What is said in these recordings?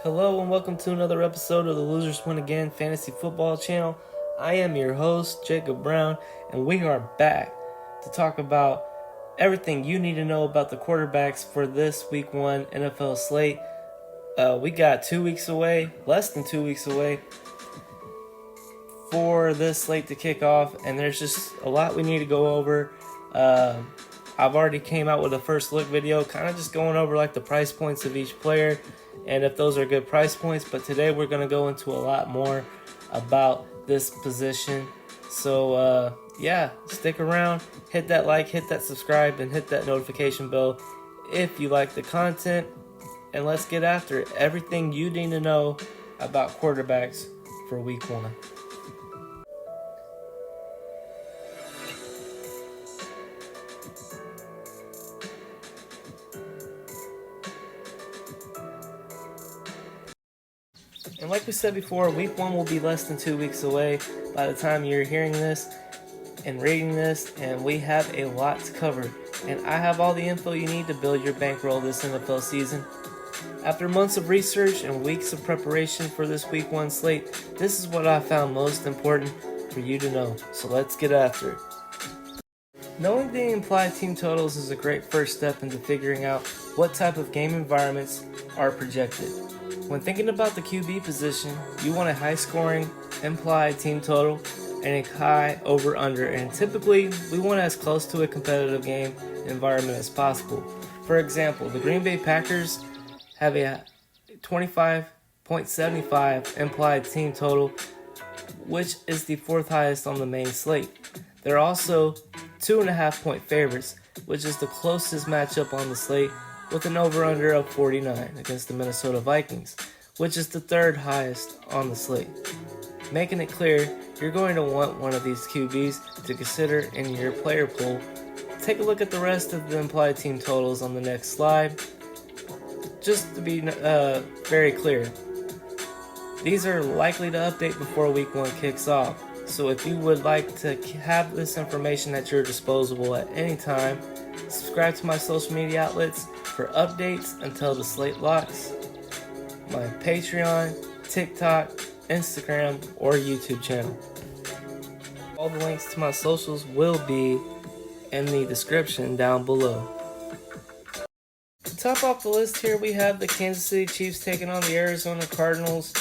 Hello and welcome to another episode of the Losers Win Again Fantasy Football Channel. I am your host, Jacob Brown, and we are back to talk about everything you need to know about the quarterbacks for this Week 1 NFL slate. We got 2 weeks away, less than 2 weeks away, for this slate to kick off, and there's just a lot we need to go over. I've already came out with a first look video, kind of just going over like the price points of each player and if those are good price points, but today we're going to go into a lot more about this position. So yeah, stick around, hit that like, hit that subscribe, and hit that notification bell if you like the content, and let's get after it. Everything you need to know about quarterbacks for Week 1. And like we said before, Week 1 will be less than 2 weeks away by the time you're hearing this and reading this, and we have a lot to cover. And I have all the info you need to build your bankroll this NFL season. After months of research and weeks of preparation for this Week 1 slate, this is what I found most important for you to know. So let's get after it. Knowing the implied team totals is a great first step into figuring out what type of game environments are projected. When thinking about the QB position, you want a high-scoring, implied team total and a high over-under, and typically, we want as close to a competitive game environment as possible. For example, the Green Bay Packers have a 25.75 implied team total, which is the fourth highest on the main slate. They're also 2.5-point favorites, which is the closest matchup on the slate, with an over-under of 49 against the Minnesota Vikings, which is the third highest on the slate. Making it clear, you're going to want one of these QBs to consider in your player pool. Take a look at the rest of the implied team totals on the next slide. Just to be very clear, these are likely to update before Week 1 kicks off. So if you would like to have this information at your disposal at any time, subscribe to my social media outlets for updates until the slate locks. My Patreon, TikTok, Instagram, or YouTube channel. All the links to my socials will be in the description down below. To top off the list here, we have the Kansas City Chiefs taking on the Arizona Cardinals.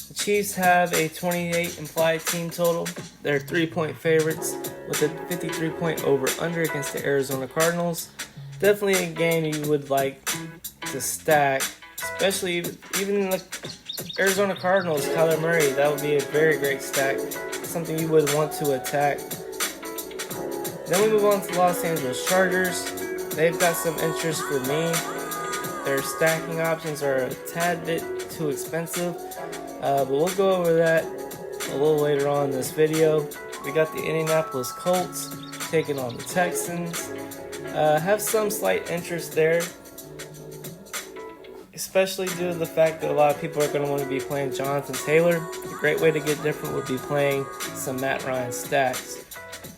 The Chiefs have a 28 implied team total. They're 3-point favorites with a 53-point over-under against the Arizona Cardinals. Definitely a game you would like to stack, especially even the Arizona Cardinals, Kyler Murray. That would be a very great stack, something you would want to attack. Then we move on to the Los Angeles Chargers. They've got some interest for me. Their stacking options are a tad bit too expensive, but we'll go over that a little later on in this video. We got the Indianapolis Colts taking on the Texans. Have some slight interest there, especially due to the fact that a lot of people are going to want to be playing Jonathan Taylor. A great way to get different would be playing some Matt Ryan stacks.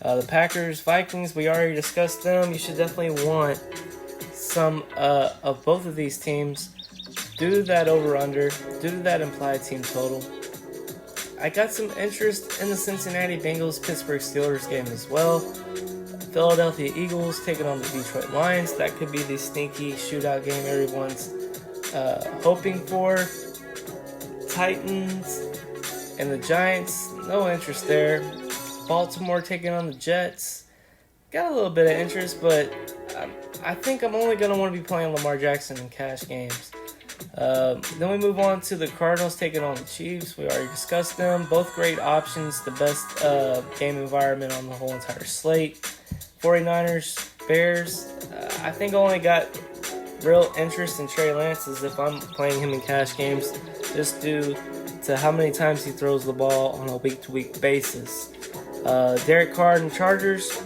The Packers, Vikings, we already discussed them. You should definitely want some of both of these teams due to that over-under, due to that implied team total. I got some interest in the Cincinnati Bengals-Pittsburgh Steelers game as well. Philadelphia Eagles taking on the Detroit Lions. That could be the sneaky shootout game everyone's hoping for. Titans and the Giants, no interest there. Baltimore taking on the Jets. Got a little bit of interest, but I think I'm only going to want to be playing Lamar Jackson in cash games. Then we move on to the Cardinals taking on the Chiefs. We already discussed them. Both great options. The best game environment on the whole entire slate. 49ers, Bears. I think I only got real interest in Trey Lance as if I'm playing him in cash games, just due to how many times he throws the ball on a week-to-week basis. Derek Carr and Chargers.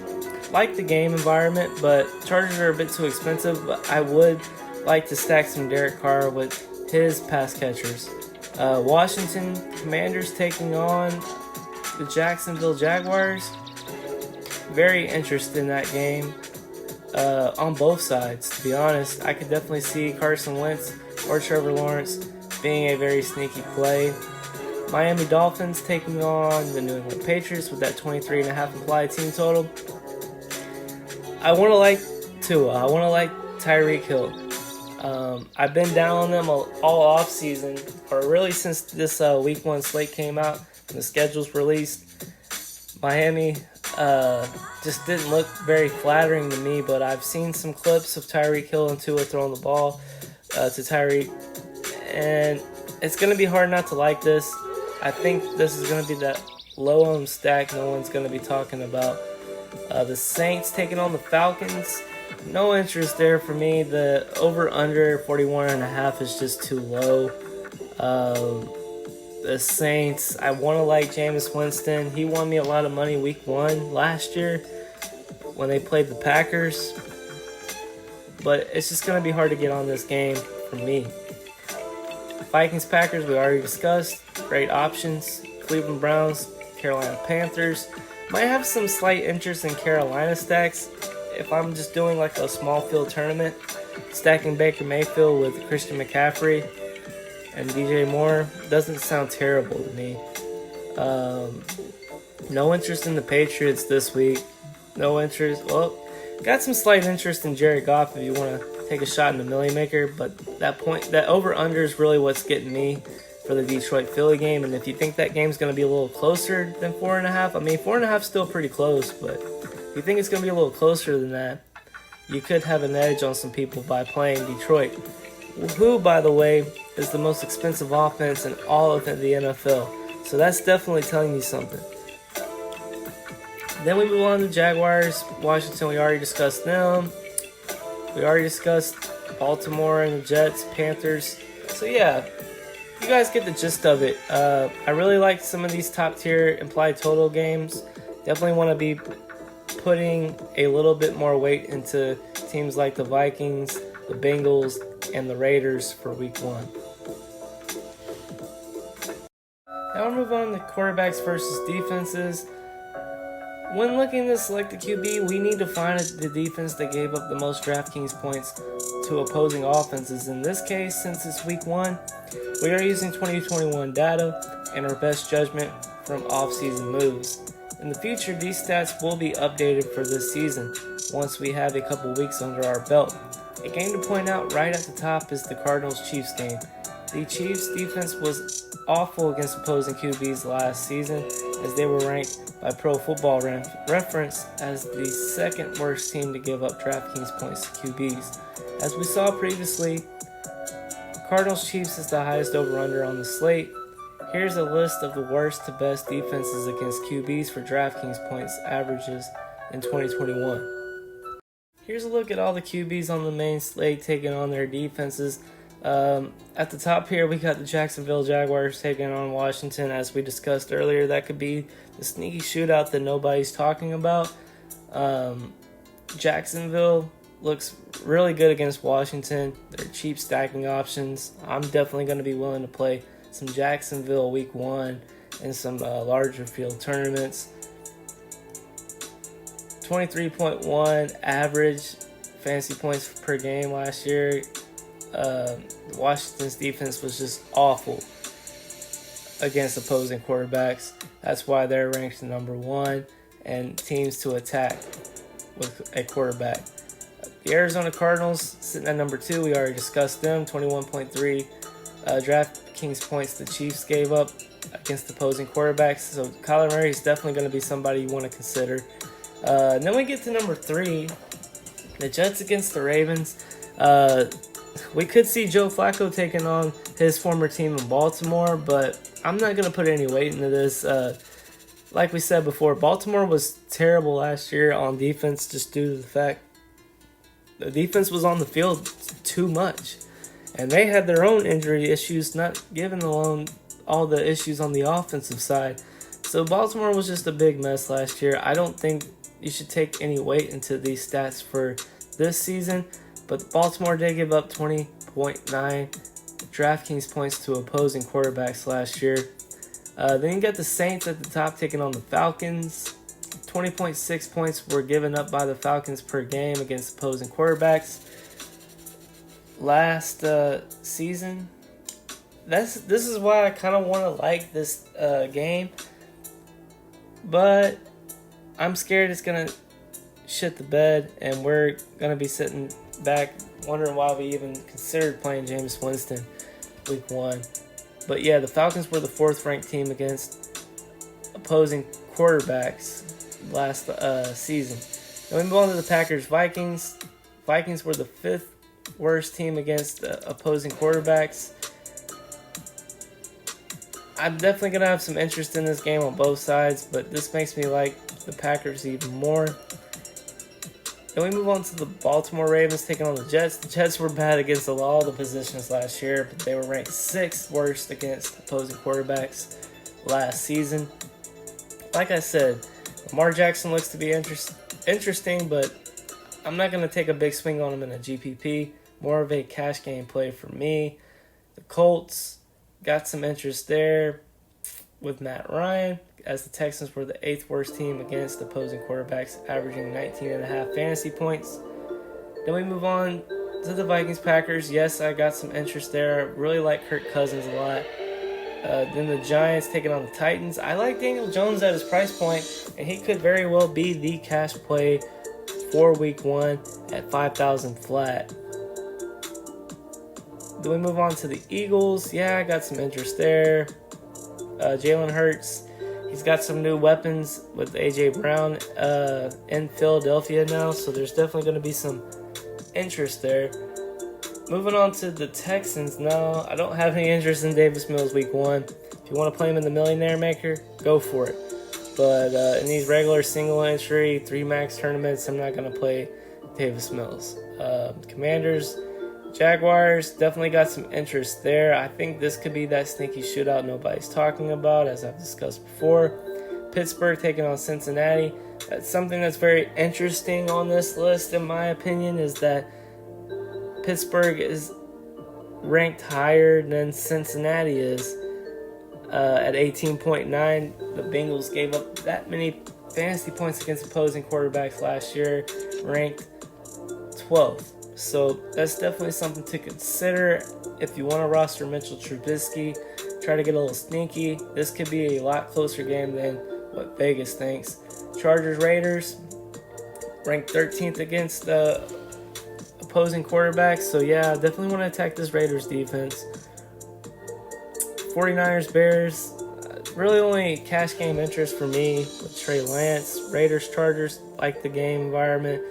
Like the game environment, but Chargers are a bit too expensive. But I would like to stack some Derek Carr with his pass catchers. Washington Commanders taking on the Jacksonville Jaguars. Very interested in that game on both sides, to be honest. I could definitely see Carson Wentz or Trevor Lawrence being a very sneaky play. Miami Dolphins taking on the New England Patriots with that 23.5 implied team total. I want to like Tua. I want to like Tyreek Hill. I've been down on them all off season, or really since this week 1 slate came out and the schedule's released. Miami just didn't look very flattering to me, but I've seen some clips of Tyreek Hill and Tua throwing the ball to Tyreek, and it's going to be hard not to like this. I think this is going to be that low-owned stack no one's going to be talking about. The Saints taking on the Falcons. No interest there for me. The over-under 41.5 is just too low. The Saints, I want to like Jameis Winston. He won me a lot of money week 1 last year when they played the Packers. But it's just going to be hard to get on this game for me. Vikings-Packers, we already discussed. Great options. Cleveland Browns, Carolina Panthers. Might have some slight interest in Carolina stacks if I'm just doing like a small field tournament. Stacking Baker Mayfield with Christian McCaffrey and DJ Moore doesn't sound terrible to me. No interest in the Patriots this week. No interest. Well, got some slight interest in Jared Goff if you want to take a shot in the Millie Maker, but that over-under is really what's getting me for the Detroit-Philly game. And if you think that game's going to be a little closer than 4.5, I mean, 4.5 is still pretty close, but if you think it's going to be a little closer than that, you could have an edge on some people by playing Detroit, who, by the way, is the most expensive offense in all of the NFL. So that's definitely telling you something. Then we move on to Jaguars, Washington. We already discussed them. We already discussed Baltimore and the Jets, Panthers. So yeah, you guys get the gist of it. I really like some of these top tier implied total games. Definitely want to be putting a little bit more weight into teams like the Vikings, the Bengals, and the Raiders for week 1. Now we'll move on to quarterbacks versus defenses. When looking to select the QB, we need to find the defense that gave up the most Draftkings points to opposing offenses. In this case, since it's week 1, we are using 2021 data and our best judgment from off-season moves. In the future, these stats will be updated for this season once we have a couple weeks under our belt. A game to point out right at the top is the Cardinals-Chiefs game. The Chiefs' defense was awful against opposing QBs last season, as they were ranked by Pro Football Reference as the second worst team to give up Draftkings points to QBs. As we saw previously, Cardinals-Chiefs is the highest over-under on the slate. Here's a list of the worst to best defenses against QBs for Draftkings points averages in 2021. Here's a look at all the QBs on the main slate taking on their defenses. At the top here, we got the Jacksonville Jaguars taking on Washington. As we discussed earlier, that could be the sneaky shootout that nobody's talking about. Jacksonville looks really good against Washington. They're cheap stacking options. I'm definitely going to be willing to play some Jacksonville week 1 and some larger field tournaments. 23.1 average fantasy points per game last year. Washington's defense was just awful against opposing quarterbacks. That's why they're ranked number 1 and teams to attack with a quarterback. The Arizona Cardinals sitting at number 2. We already discussed them. 21.3 Draftkings points the Chiefs gave up against opposing quarterbacks. So Kyler Murray is definitely going to be somebody you want to consider. And then we get to number 3, the Jets against the Ravens. We could see Joe Flacco taking on his former team in Baltimore, but I'm not going to put any weight into this. Like we said before, Baltimore was terrible last year on defense just due to the fact the defense was on the field too much. And they had their own injury issues, not given alone all the issues on the offensive side. So Baltimore was just a big mess last year. I don't think you should take any weight into these stats for this season. But Baltimore did give up 20.9 Draftkings points to opposing quarterbacks last year. Then you got the Saints at the top taking on the Falcons. 20.6 points were given up by the Falcons per game against opposing quarterbacks. Last season, this is why I kind of want to like this game, but I'm scared it's gonna shit the bed, and we're gonna be sitting back wondering why we even considered playing Jameis Winston week 1. But yeah, the Falcons were the 4th ranked team against opposing quarterbacks last season. Then we move on to the Packers Vikings. Vikings were the 5th worst team against opposing quarterbacks. I'm definitely going to have some interest in this game on both sides, but this makes me like the Packers even more. Then we move on to the Baltimore Ravens taking on the Jets. The Jets were bad against all the positions last year, but they were ranked 6th worst against opposing quarterbacks last season. Like I said, Lamar Jackson looks to be interesting, but I'm not going to take a big swing on him in a GPP. More of a cash game play for me. The Colts got some interest there with Matt Ryan, as the Texans were the 8th worst team against opposing quarterbacks, averaging 19.5 fantasy points. Then we move on to the Vikings-Packers. Yes, I got some interest there. I really like Kirk Cousins a lot. Then the Giants taking on the Titans. I like Daniel Jones at his price point, and he could very well be the cash play for week 1 at 5,000 flat. Then we move on to the Eagles. Yeah, I got some interest there. Jalen Hurts, he's got some new weapons with A.J. Brown in Philadelphia now, so there's definitely going to be some interest there. Moving on to the Texans now. I don't have any interest in Davis Mills week 1. If you want to play him in the Millionaire Maker, go for it. But in these regular single entry 3 max tournaments, I'm not going to play Davis Mills. Commanders, Jaguars, definitely got some interest there. I think this could be that sneaky shootout nobody's talking about, as I've discussed before. Pittsburgh taking on Cincinnati. That's something that's very interesting on this list, in my opinion, is that Pittsburgh is ranked higher than Cincinnati is at 18.9. The Bengals gave up that many fantasy points against opposing quarterbacks last year, ranked 12th. So that's definitely something to consider if you want to roster Mitchell Trubisky. Try to get a little sneaky. This could be a lot closer game than what Vegas thinks. Chargers Raiders ranked 13th against opposing quarterbacks. So yeah, definitely want to attack this Raiders defense. 49ers Bears, really only cash game interest for me with Trey Lance. Raiders Chargers, like the game environment.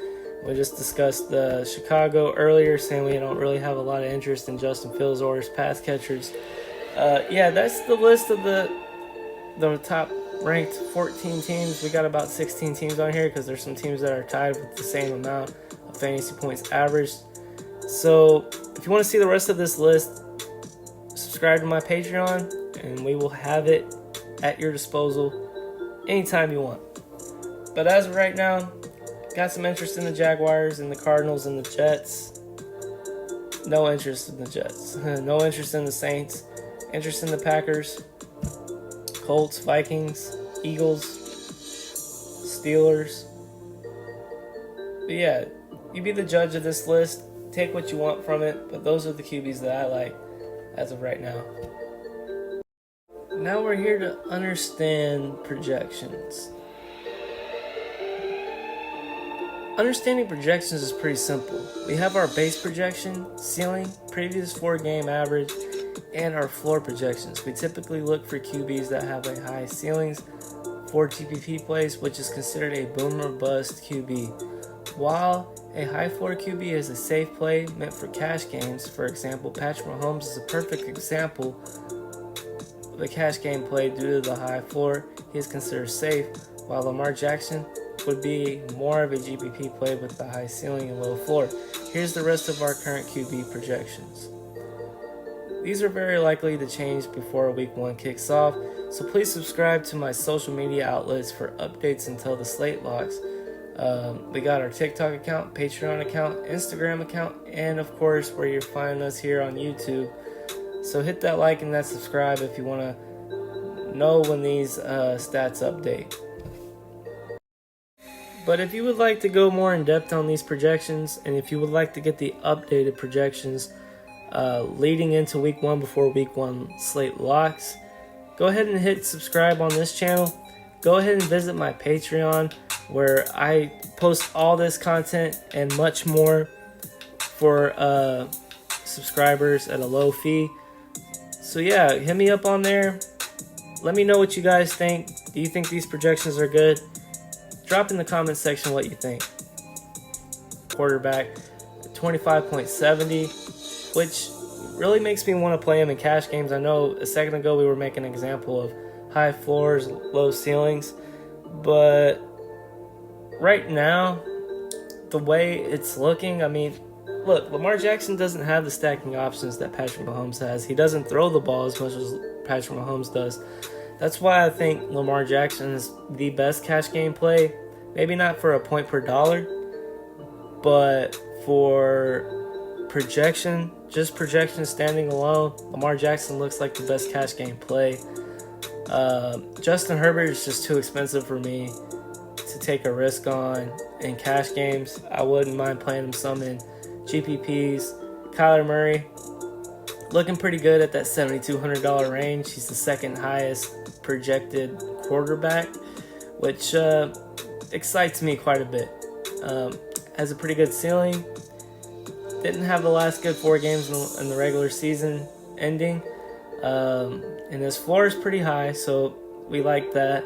We just discussed Chicago earlier, saying we don't really have a lot of interest in Justin Fields or his pass catchers. Yeah, that's the list of the top ranked 14 teams. We got about 16 teams on here because there's some teams that are tied with the same amount of fantasy points averaged. So if you want to see the rest of this list, subscribe to my Patreon, and we will have it at your disposal anytime you want. But as of right now, got some interest in the Jaguars and the Cardinals and the Jets. No interest in the Jets. No interest in the Saints. Interest in the Packers, Colts, Vikings, Eagles, Steelers. But yeah, you be the judge of this list. Take what you want from it, but those are the QBs that I like as of right now. Now we're here to understand projections. Understanding projections is pretty simple. We have our base projection, ceiling, previous 4-game average, and our floor projections. We typically look for QBs that have a high ceilings for GPP plays, which is considered a boom or bust QB. While a high floor QB is a safe play meant for cash games, for example, Patrick Mahomes is a perfect example of a cash game play due to the high floor. He is considered safe, while Lamar Jackson would be more of a GPP play with the high ceiling and low floor. Here's the rest of our current QB projections. These are very likely to change before week 1 kicks off, so please subscribe to my social media outlets for updates until the slate locks. We got our TikTok account, Patreon account, Instagram account, and of course where you're finding us here on YouTube. So hit that like and that subscribe if you want to know when these stats update. But if you would like to go more in depth on these projections, and if you would like to get the updated projections leading into week 1 before week 1 slate locks. Go ahead and hit subscribe on this channel. Go ahead and visit my Patreon, where I post all this content and much more for subscribers at a low fee. So yeah, hit me up on there. Let me know what you guys think. Do you think these projections are good? Drop in the comment section what you think. Quarterback 25.70, which really makes me want to play him in cash games. I know a second ago we were making an example of high floors, low ceilings, but right now, the way it's looking, I mean, look, Lamar Jackson doesn't have the stacking options that Patrick Mahomes has. He doesn't throw the ball as much as Patrick Mahomes does. That's why I think Lamar Jackson is the best cash game play. Maybe not for a point per dollar, but for projection, just projection standing alone, Lamar Jackson looks like the best cash game play. Justin Herbert is just too expensive for me to take a risk on in cash games. I wouldn't mind playing him some in GPPs. Kyler Murray looking pretty good at that $7,200 range. He's the second highest projected quarterback, which excites me quite a bit. Has a pretty good ceiling. Didn't have the last good 4 games in the regular season ending. And his floor is pretty high, so we like that.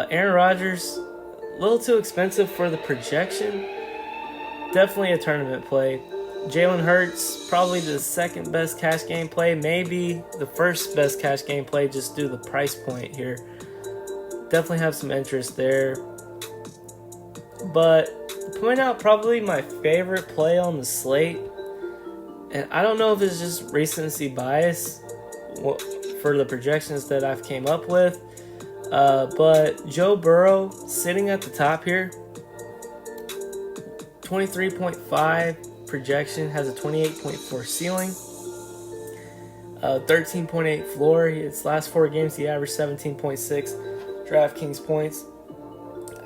Aaron Rodgers, a little too expensive for the projection. Definitely a tournament play. Jalen Hurts, probably the second best cash game play. Maybe the first best cash game play, just due to the price point here. Definitely have some interest there. But to point out probably my favorite play on the slate, and I don't know if it's just recency bias for the projections that I've came up with, but Joe Burrow sitting at the top here, 23.5 projection, has a 28.4 ceiling, 13.8 floor. His last 4 games he averaged 17.6 Draftkings points.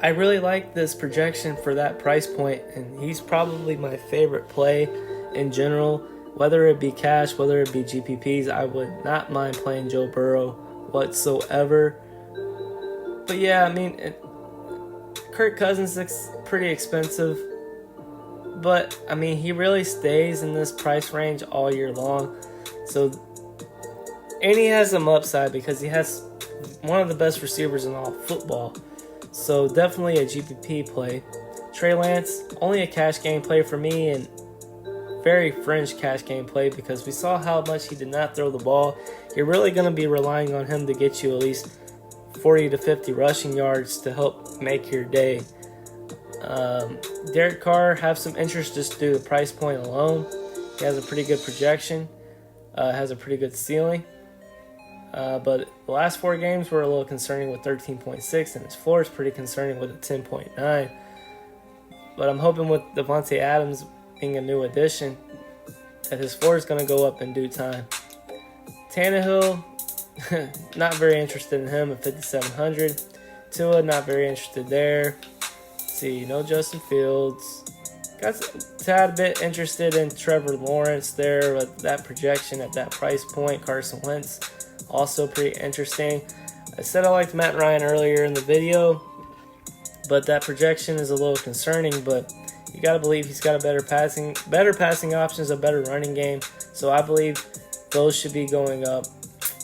I really like this projection for that price point, and he's probably my favorite play in general. Whether it be cash, whether it be GPPs, I would not mind playing Joe Burrow whatsoever. But yeah, I mean, Kirk Cousins looks pretty expensive, but I mean, he really stays in this price range all year long. So, and he has some upside because he has one of the best receivers in all football. So definitely a GPP play. Trey Lance, only a cash game play for me, and very fringe cash game play because we saw how much he did not throw the ball. You're really going to be relying on him to get you at least 40 to 50 rushing yards to help make your day. Derek Carr, have some interest just due to the price point alone. He has a pretty good projection, has a pretty good ceiling. But the last 4 games were a little concerning with 13.6, and his floor is pretty concerning with a 10.9. But I'm hoping with Devontae Adams being a new addition that his floor is going to go up in due time. Tannehill, not very interested in him at 5,700. Tua, not very interested there. Let's see, no Justin Fields. Got a tad bit interested in Trevor Lawrence there with that projection at that price point. Carson Wentz, also pretty interesting. I said I liked Matt Ryan earlier in the video, but that projection is a little concerning. But you got to believe he's got a better passing options, a better running game. So I believe those should be going up.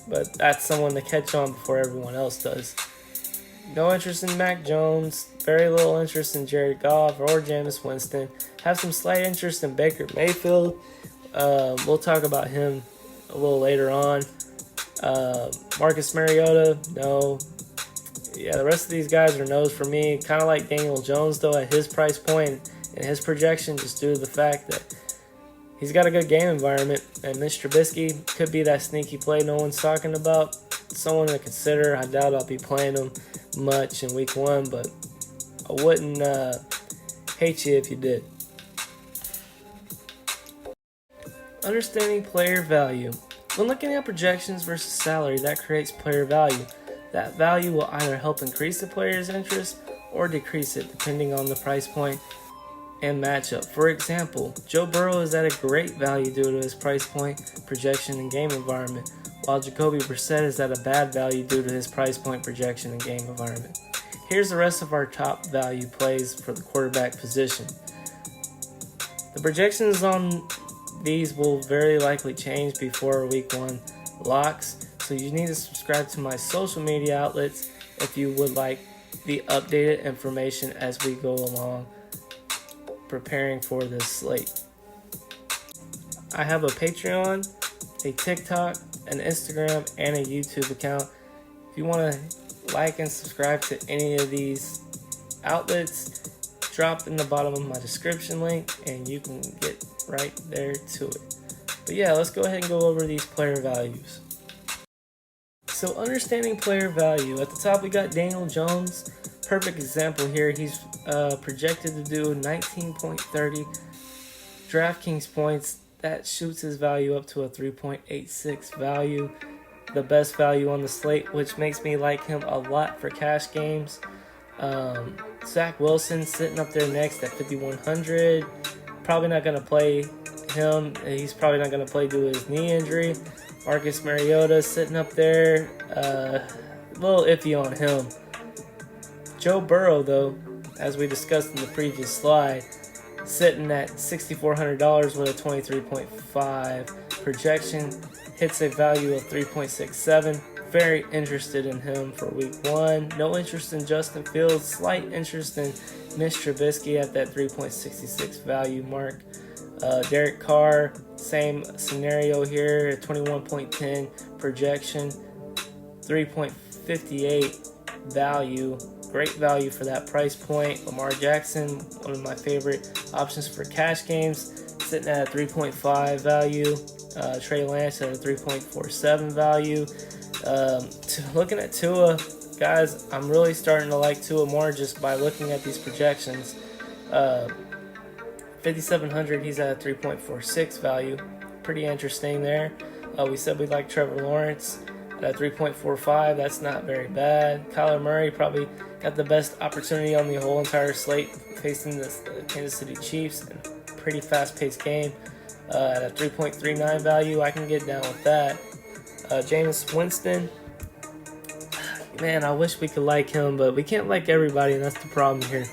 But that's someone to catch on before everyone else does. No interest in Mac Jones. Very little interest in Jared Goff or Jameis Winston. Have some slight interest in Baker Mayfield. We'll talk about him a little later on. Marcus Mariota, no. Yeah, the rest of these guys are no's for me. Kind of like Daniel Jones, though, at his price point and his projection, just due to the fact that he's got a good game environment. And Mr. Trubisky could be that sneaky play no one's talking about. Someone to consider. I doubt I'll be playing him much in week 1, but I wouldn't hate you if you did. Understanding player value. When looking at projections versus salary, that creates player value. That value will either help increase the player's interest or decrease it depending on the price point and matchup. For example, Joe Burrow is at a great value due to his price point, projection, and game environment, while Jacoby Brissett is at a bad value due to his price point, projection, and game environment. Here's the rest of our top value plays for the quarterback position. The projections on these will very likely change before week 1 locks, so you need to subscribe to my social media outlets if you would like the updated information as we go along preparing for this slate. I have a Patreon, a TikTok, an Instagram, and a YouTube account. If you want to like and subscribe to any of these outlets, drop in the bottom of my description link and you can get right there to it. But yeah, let's go ahead and go over these player values. So understanding player value, at the top we got Daniel Jones. Perfect example here. He's projected to do 19.30 Draftkings points. That shoots his value up to a 3.86 value, the best value on the slate, which makes me like him a lot for cash games. Zach Wilson sitting up there next at 5,100. Probably not going to play him. He's probably not going to play due to his knee injury. Marcus Mariota sitting up there. A little iffy on him. Joe Burrow, though, as we discussed in the previous slide, sitting at $6,400 with a 23.5 projection, hits a value of 3.67. Very interested in him for week 1. No interest in Justin Fields. Slight interest in Mitch Trubisky at that 3.66 value mark. Derek Carr, same scenario here, 21.10 projection, 3.58 value. Great value for that price point. Lamar Jackson, one of my favorite options for cash games, sitting at a 3.5 value. Trey Lance at a 3.47 value. Looking at Tua, guys, I'm really starting to like Tua more just by looking at these projections. 5,700, he's at a 3.46 value. Pretty interesting there. We said we like Trevor Lawrence at 3.45. That's not very bad. Kyler Murray probably got the best opportunity on the whole entire slate facing the Kansas City Chiefs. Pretty fast-paced game. At a 3.39 value, I can get down with that. Jameis Winston, man, I wish we could like him, but we can't like everybody, and that's the problem here.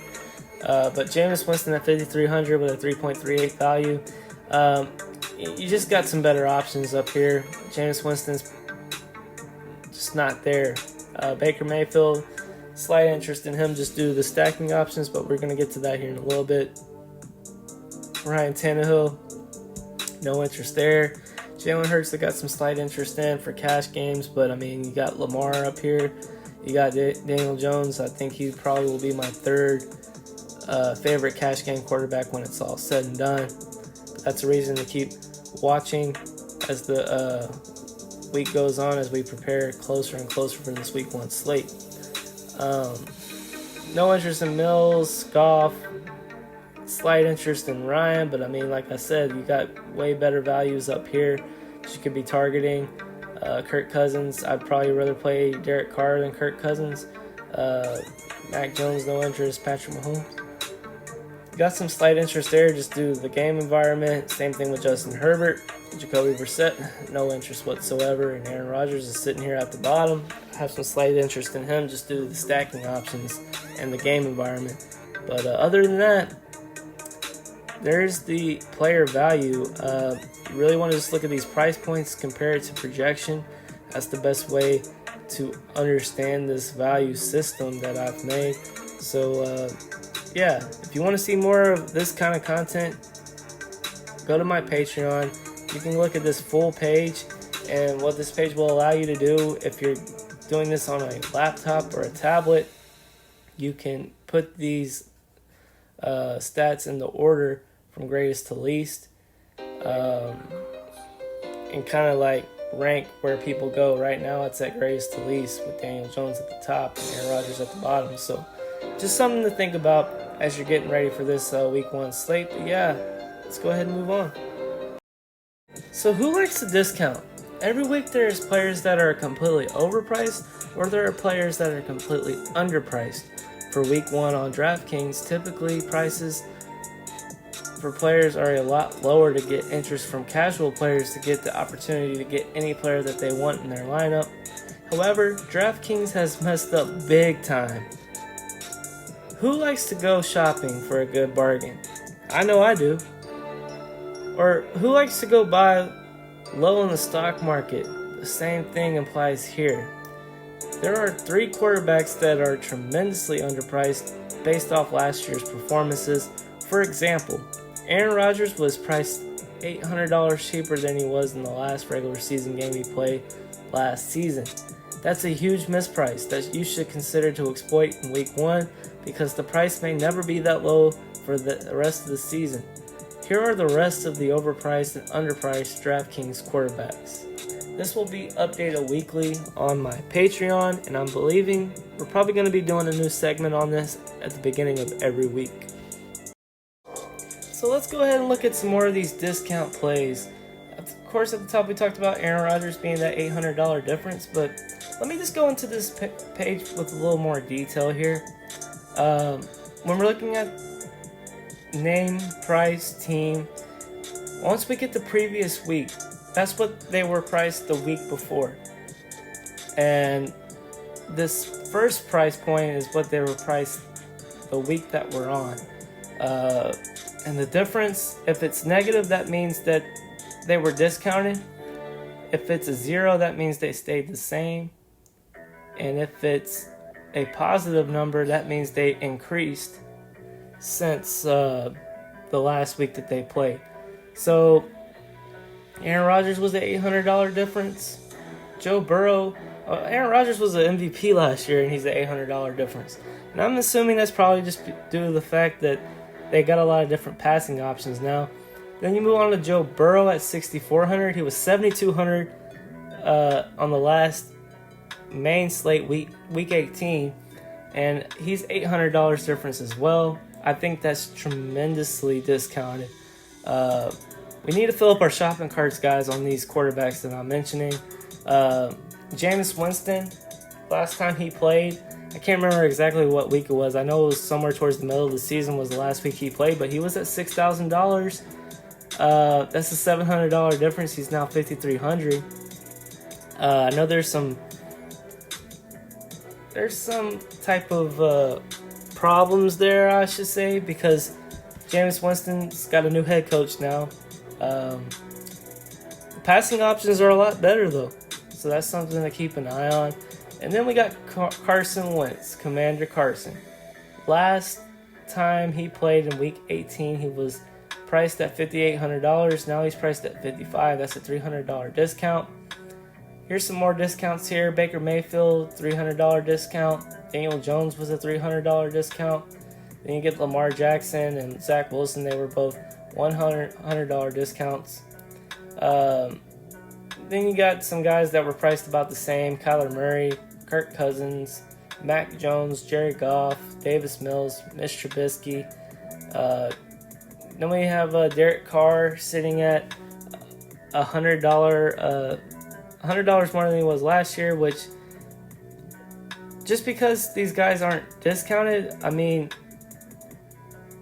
But Jameis Winston at 5,300 with a 3.38 value. You just got some better options up here. Jameis Winston's just not there. Baker Mayfield, slight interest in him just due to the stacking options, but we're going to get to that here in a little bit. Ryan Tannehill, no interest there. Jalen Hurts, I got some slight interest in for cash games, but I mean, you got Lamar up here. You got Daniel Jones. I think he probably will be my third favorite cash game quarterback when it's all said and done. But that's a reason to keep watching as the week goes on, as we prepare closer and closer for this week 1 slate. No interest in Mills, Goff, slight interest in Ryan, but I mean, like I said, you got way better values up here that you could be targeting. Kirk Cousins, I'd probably rather play Derek Carr than Kirk Cousins. Mac Jones, no interest. Patrick Mahomes, got some slight interest there just due to the game environment. Same thing with Justin Herbert. Jacoby Brissett, no interest whatsoever. And Aaron Rodgers is sitting here at the bottom. I have some slight interest in him just due to the stacking options and the game environment. But other than that, there's the player value. You really want to just look at these price points, compare it to projection. That's the best way to understand this value system that I've made. So yeah, if you want to see more of this kind of content, go to my Patreon. You can look at this full page, and what this page will allow you to do, if you're doing this on a laptop or a tablet, you can put these stats in the order from greatest to least, and kind of like rank where people go. Right now it's at greatest to least with Daniel Jones at the top and Aaron Rodgers at the bottom. So just something to think about as you're getting ready for this week 1 slate. But yeah, let's go ahead and move on. So who likes a discount? Every week there's players that are completely overpriced, or there are players that are completely underpriced. For week 1 on Draftkings, typically prices for players are a lot lower to get interest from casual players to get the opportunity to get any player that they want in their lineup. However, Draftkings has messed up big time. Who likes to go shopping for a good bargain? I know I do. Or who likes to go buy low in the stock market? The same thing applies here. There are 3 quarterbacks that are tremendously underpriced based off last year's performances. For example, Aaron Rodgers was priced $800 cheaper than he was in the last regular season game he played last season. That's a huge misprice that you should consider to exploit in week 1 because the price may never be that low for the rest of the season. Here are the rest of the overpriced and underpriced DraftKings quarterbacks. This will be updated weekly on my Patreon, and I'm believing we're probably going to be doing a new segment on this at the beginning of every week. So let's go ahead and look at some more of these discount plays. Of course, at the top we talked about Aaron Rodgers being that $800 difference, but let me just go into this page with a little more detail here. When we're looking at name, price, team, once we get the previous week, that's what they were priced the week before. And this first price point is what they were priced the week that we're on. And the difference, if it's negative, that means that they were discounted. If it's a 0, that means they stayed the same. And if it's a positive number, that means they increased since the last week that they played. So Aaron Rodgers was the $800 difference. Joe Burrow, Aaron Rodgers was an MVP last year, and he's the $800 difference. And I'm assuming that's probably just due to the fact that they got a lot of different passing options now. Then you move on to Joe Burrow at $6,400. He was $7,200 on the last main slate, week 18, and he's $800 difference as well. I think that's tremendously discounted. We need to fill up our shopping carts, guys, on these quarterbacks that I'm mentioning. Jameis Winston, last time he played, I can't remember exactly what week it was. I know it was somewhere towards the middle of the season was the last week he played, but he was at $6,000. That's a $700 difference. He's now $5,300. I know there's some type of problems there, I should say, because Jameis Winston's got a new head coach now. The passing options are a lot better, though, so that's something to keep an eye on. And then we got Carson Wentz, Commander Carson. Last time he played in Week 18, he was priced at $5,800. Now he's priced at $5,500. That's a $300 discount. Here's some more discounts here. Baker Mayfield, $300 discount. Daniel Jones was a $300 discount. Then you get Lamar Jackson and Zach Wilson. They were both $100 discounts. Then you got some guys that were priced about the same. Kyler Murray, Kirk Cousins, Mac Jones, Jared Goff, Davis Mills, Mitch Trubisky. Then we have Derek Carr sitting at $100 more than he was last year, which, just because these guys aren't discounted, I mean,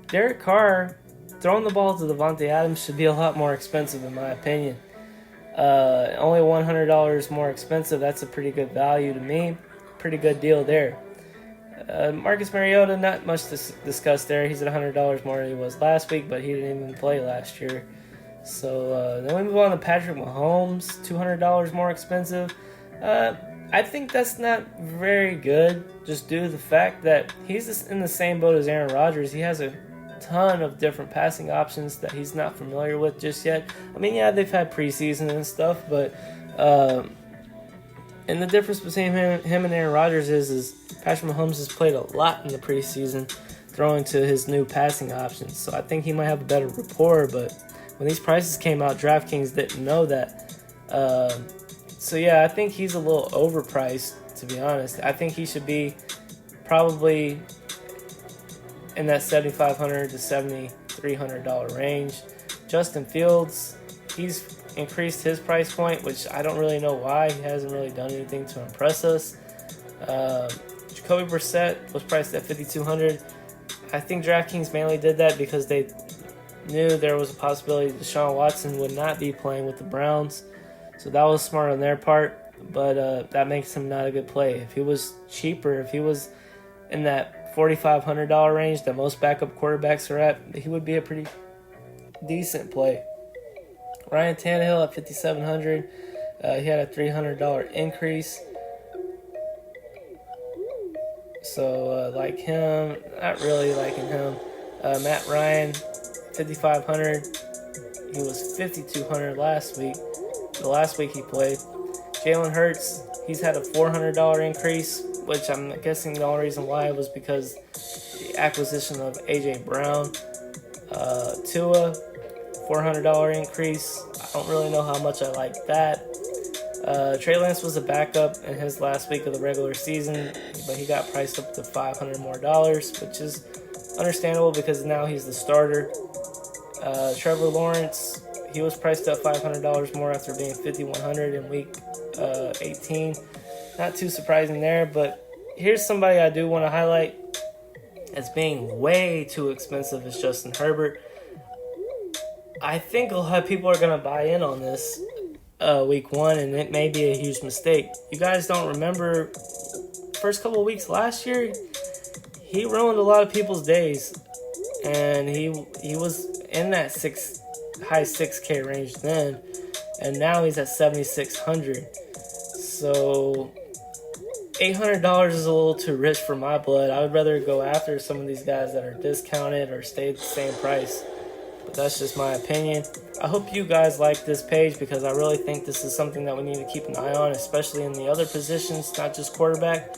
Derek Carr throwing the ball to Devontae Adams should be a lot more expensive in my opinion. Only $100 more expensive. That's a pretty good value to me. Pretty good deal there. Marcus Mariota, not much to discuss there. He's at $100 more than he was last week, but he didn't even play last year. So then we move on to Patrick Mahomes, $200 more expensive. I think that's not very good, just due to the fact that he's in the same boat as Aaron Rodgers. He has a ton of different passing options that he's not familiar with just yet. I mean, yeah, they've had preseason and stuff, but and the difference between him and Aaron Rodgers is Patrick Mahomes has played a lot in the preseason, throwing to his new passing options. So I think he might have a better rapport, but when these prices came out, DraftKings didn't know that. So yeah, I think he's a little overpriced, to be honest. I think he should be probably in that $7,500 to $7,300 range. Justin Fields, he's increased his price point, which I don't really know why. He hasn't really done anything to impress us. Jacoby Brissett was priced at $5,200. I think DraftKings mainly did that because they knew there was a possibility Deshaun Watson would not be playing with the Browns. So that was smart on their part, but that makes him not a good play. If he was cheaper, if he was in that $4,500 range that most backup quarterbacks are at, he would be a pretty decent play. Ryan Tannehill at $5,700. He had a $300 increase. So like him, not really liking him. Matt Ryan, $5,500. He was $5,200 last week. The last week he played. Jalen Hurts, he's had a $400 increase, which I'm guessing the only reason why was because the acquisition of A.J. Brown. Tua, $400 increase. I don't really know how much I like that. Trey Lance was a backup in his last week of the regular season, but he got priced up to $500 more, which is understandable because now he's the starter. Trevor Lawrence, he was priced up $500 more after being $5,100 in week 18. Not too surprising there, but here's somebody I do want to highlight as being way too expensive is Justin Herbert. I think a lot of people are going to buy in on this week one, and it may be a huge mistake. You guys don't remember first couple of weeks last year? He ruined a lot of people's days, and he was in that high 6K range then, and now he's at $7,600. So $800 is a little too rich for my blood. I would rather go after some of these guys that are discounted or stay at the same price. But that's just my opinion. I hope you guys like this page because I really think this is something that we need to keep an eye on, especially in the other positions, not just quarterback.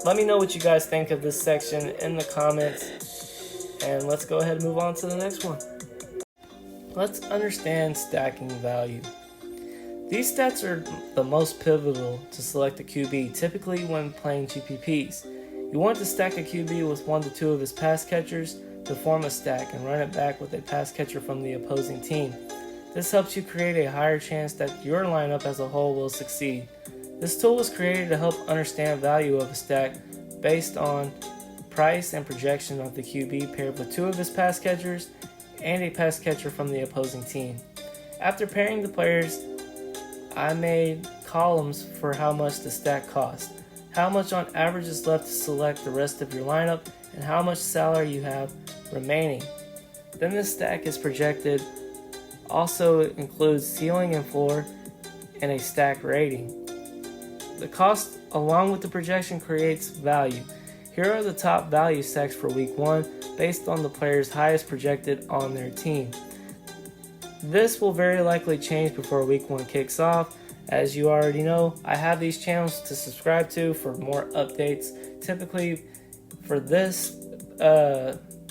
Let me know what you guys think of this section in the comments. And let's go ahead and move on to the next one. Let's understand stacking value. These stats are the most pivotal to select a QB, typically when playing GPPs. You want to stack a QB with 1 to 2 of his pass catchers to form a stack and run it back with a pass catcher from the opposing team. This helps you create a higher chance that your lineup as a whole will succeed. This tool was created to help understand value of a stack based on price and projection of the QB paired with 2 of his pass catchers and a pass catcher from the opposing team. After pairing the players, I made columns for how much the stack cost, how much on average is left to select the rest of your lineup, and how much salary you have remaining. Then this stack is projected. Also includes ceiling and floor and a stack rating. The cost along with the projection creates value. Here are the top value stacks for week 1 based on the player's highest projected on their team. This will very likely change before week 1 kicks off. As you already know, I have these channels to subscribe to for more updates. Typically for this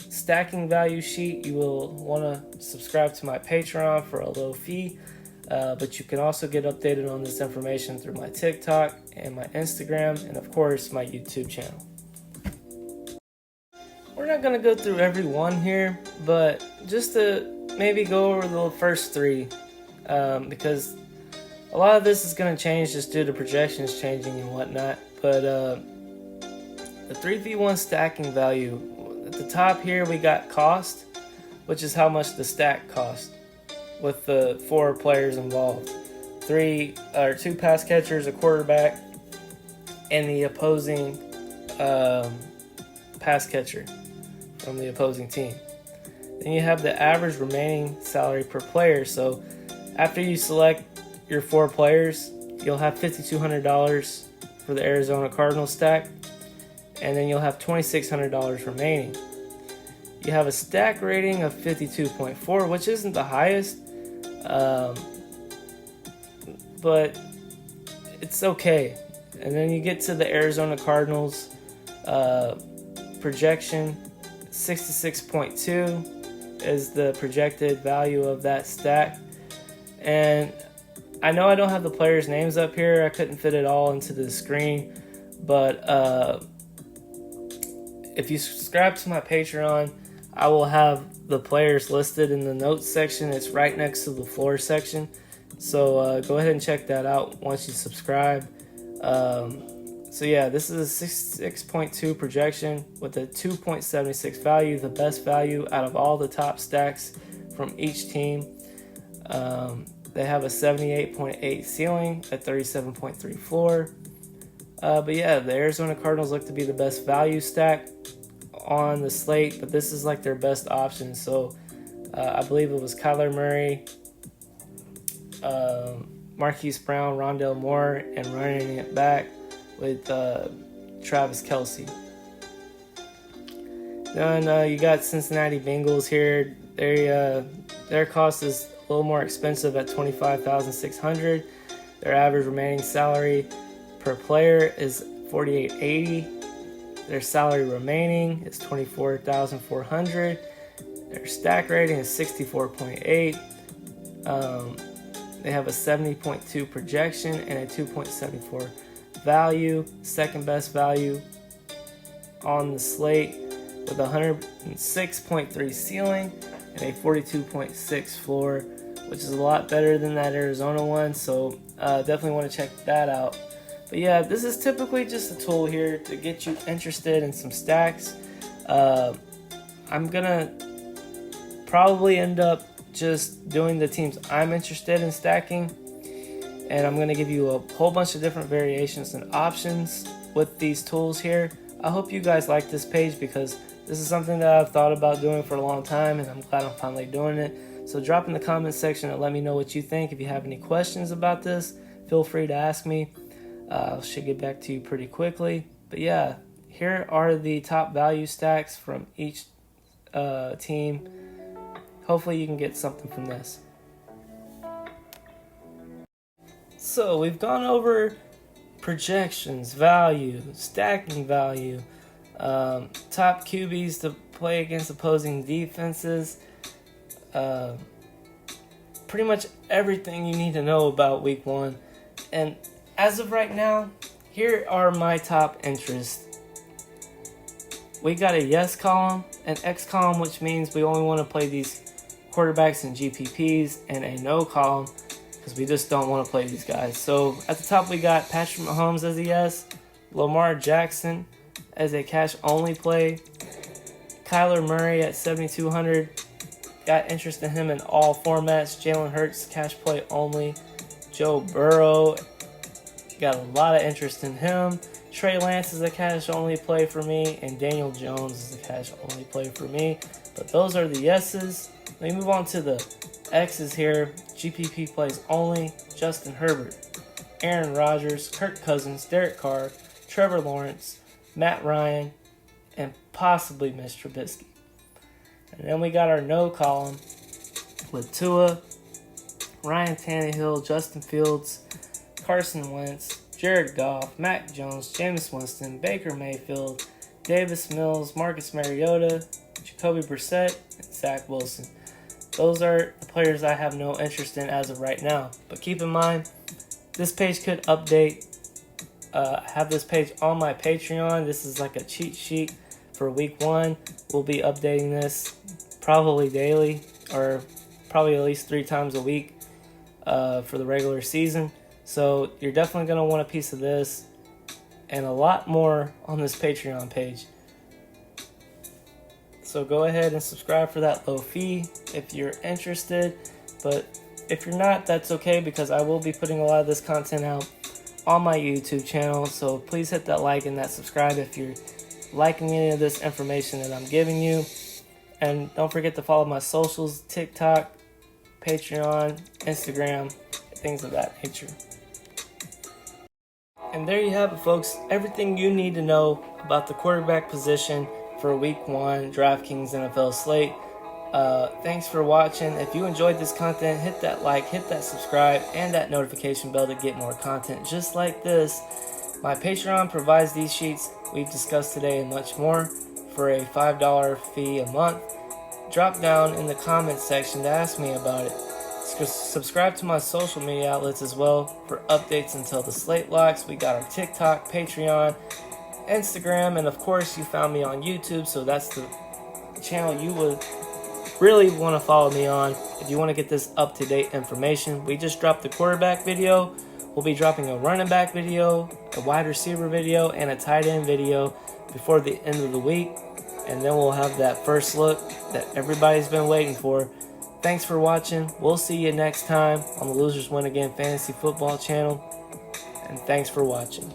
stacking value sheet, you will want to subscribe to my Patreon for a low fee. But you can also get updated on this information through my TikTok and my Instagram and of course my YouTube channel. We're not going to go through every one here, but just to maybe go over the first 3 because a lot of this is going to change just due to projections changing and whatnot. But the 3v1 stacking value, at the top here we got cost, which is how much the stack cost with the 4 players involved. 2 pass catchers, a quarterback, and the opposing pass catcher from the opposing team. Then you have the average remaining salary per player. So after you select your 4 players, you'll have $5,200 for the Arizona Cardinals stack, and then you'll have $2,600 remaining. You have a stack rating of 52.4, which isn't the highest, but it's okay. And then you get to the Arizona Cardinals projection. 66.2 is the projected value of that stack. And I know I don't have the players' names up here. I couldn't fit it all into the screen. But if you subscribe to my Patreon, I will have the players listed in the notes section. It's right next to the floor section. So go ahead and check that out once you subscribe. So yeah, this is a 6.2 projection with a 2.76 value, the best value out of all the top stacks from each team. They have a 78.8 ceiling, a 37.3 floor. But yeah, the Arizona Cardinals look to be the best value stack on the slate, but this is like their best option. So I believe it was Kyler Murray, Marquise Brown, Rondale Moore, and running it back with Travis Kelce. Then you got Cincinnati Bengals here. Their cost is a little more expensive at $25,600. Their average remaining salary per player is $48.80. Their salary remaining is $24,400. Their stack rating is 64.8. They have a 70.2 projection and a 2.74 value. Second best value on the slate with a 106.3 ceiling and a 42.6 floor, which is a lot better than that Arizona one. So definitely want to check that out. But yeah, this is typically just a tool here to get you interested in some stacks. I'm gonna probably end up just doing the teams I'm interested in stacking, and I'm gonna give you a whole bunch of different variations and options with these tools here. I hope you guys like this page because this is something that I've thought about doing for a long time, and I'm glad I'm finally doing it. So drop in the comment section and let me know what you think. If you have any questions about this, feel free to ask me. I should get back to you pretty quickly. But yeah, here are the top value stacks from each team. Hopefully you can get something from this. So we've gone over projections, value, stacking value, top QBs to play against opposing defenses, pretty much everything you need to know about week 1. And as of right now, here are my top interests. We got a yes column, an X column, which means we only want to play these quarterbacks and GPPs, and a no column because we just don't want to play these guys. So at the top we got Patrick Mahomes as a yes, Lamar Jackson as a cash only play, Kyler Murray at 7,200. Got interest in him in all formats. Jalen Hurts cash play only. Joe Burrow, got a lot of interest in him. Trey Lance is a cash only play for me, and Daniel Jones is a cash only play for me. But those are the yeses. Let me move on to the X's here. GPP plays only. Justin Herbert, Aaron Rodgers, Kirk Cousins, Derek Carr, Trevor Lawrence, Matt Ryan, and possibly Mitch Trubisky. And then we got our no column with Tua, Ryan Tannehill, Justin Fields, Carson Wentz, Jared Goff, Mac Jones, Jameis Winston, Baker Mayfield, Davis Mills, Marcus Mariota, Jacoby Brissett, and Zach Wilson. Those are the players I have no interest in as of right now. But keep in mind, this page could update. I have this page on my Patreon. This is like a cheat sheet for week 1. We'll be updating this probably daily, or probably at least 3 times a week for the regular season. So you're definitely going to want a piece of this and a lot more on this Patreon page. So go ahead and subscribe for that low fee if you're interested. But if you're not, that's okay, because I will be putting a lot of this content out on my YouTube channel. So please hit that like and that subscribe if you're liking any of this information that I'm giving you. And don't forget to follow my socials: TikTok, Patreon, Instagram, things of that nature. And there you have it, folks. Everything you need to know about the quarterback position for week 1 Draftkings NFL slate. Thanks for watching. If you enjoyed this content, hit that like, hit that subscribe, and that notification bell to get more content just like this. My Patreon provides these sheets we've discussed today and much more for a $5 fee a month. Drop down in the comments section to ask me about it. Subscribe to my social media outlets as well for updates until the slate locks. We got our TikTok, Patreon, Instagram, and of course you found me on YouTube, so that's the channel you would really want to follow me on if you want to get this up-to-date information. We just dropped the quarterback video We'll be dropping a running back video, a wide receiver video, and a tight end video before the end of the week. And then we'll have that first look that everybody's been waiting for. Thanks for watching. We'll see you next time on the Losers Win Again Fantasy Football channel. And thanks for watching.